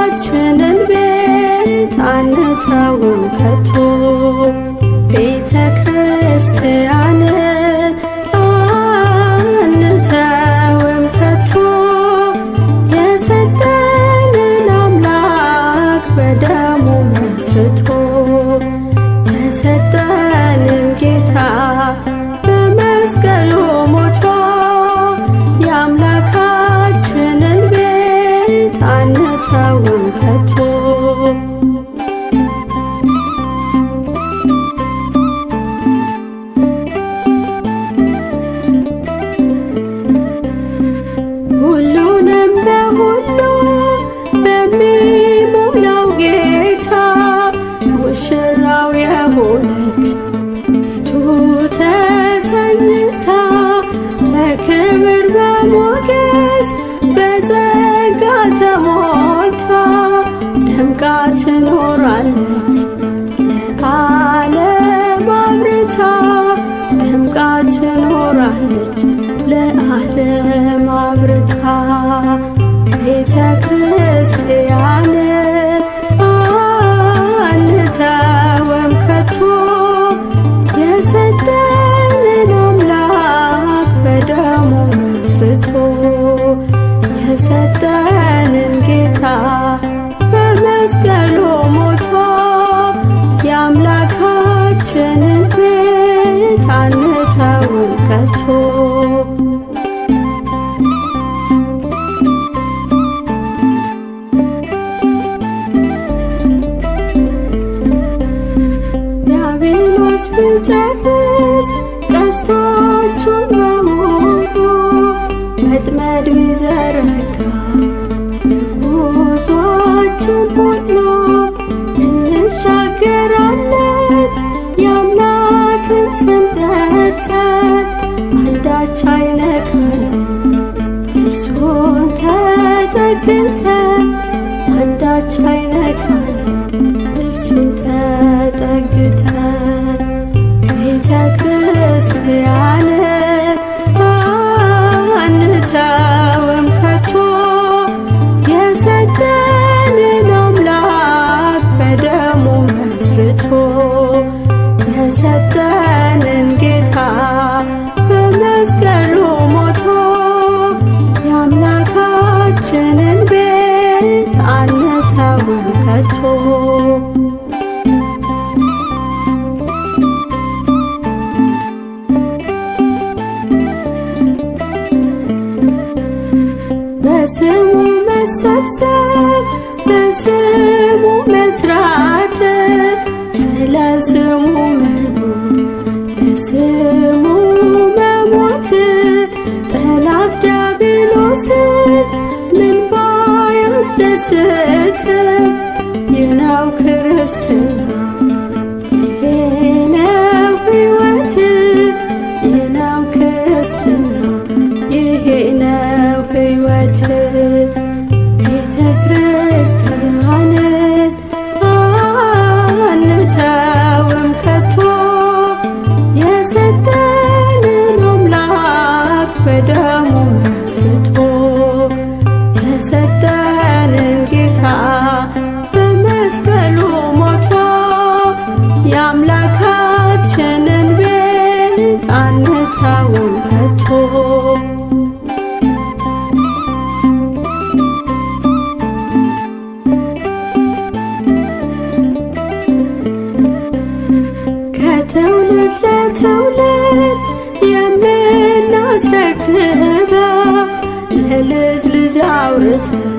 የአምላካችንን ቤት አንተውም ከቶ ቤተ ክርስቲያንን አንተውም ከቶ የሰጠንን አምላክ በደሙ መስርቶ የሰጠንን ጌታ በመስቀሉ ሞቶ የአምላካችንን ቤት አንተውም ከቶ ሁሉንም በሁሉ በሚሞላው ጌታ ሙሽራው የሆነች ቤቱ ተሰኝታ በክብር በሞገስ በጸጋ ተሞልታ ደምቃ ትኖራለች ለዓለም አብርታ ደምቃ ትኖራለች ለዓለም አብርታ ቤተ ክርስቲያንን አንተውም ከቶ የሰጠንን አምላክ በደሙ መስርቶ የሰጠንን ጌታ በመስቀሉ ሞቶ የአምላካችንን ቤት አንተውም ከቶ ዲያብሎስ ቢጨርስ ቀስቶቹን በሙሉ ወጥመድ ቢዘረጋ የጉዞአችን ሁሉ እንሻገራለን የአምላክን ስም ጠርተን አንዳች አይነካንም እርሱን ተጠግተን አንዳች አይነካንም እርሱን ተጠግተን ቤተ ክርስቲያንን አንተውም ከቶ የሰጠንን አምላክ በደሙ መስርቶ የሰጠንን ጌታ በመስቀሉ ሞቶ የአምላካችንን ቤት አንተውም ከቶ በስሙ መሰብሰብ በስሙ መስራት ስለ ስሙ መኖር ለስሙ መሞት ጠላት ዲያብሎስን ምን ባያስደስት ይህ ነው ክርስትና ይሄ ነው ሕይወት ይህ ነው ክርስትና ይሄ ነው ሕይወት ቤተ ክርስቲያንን አንተውም ከቶ የሰጠንን አምላክ በደሙ መስርቶ የሰጠንን ጌታ በመስቀሉ ሞቶ የአምላካችንን ቤት አንተውም ከቶ ከትውልድ ለትውልድ የምናስረክበው ለልጅ ልጅ አውርሰን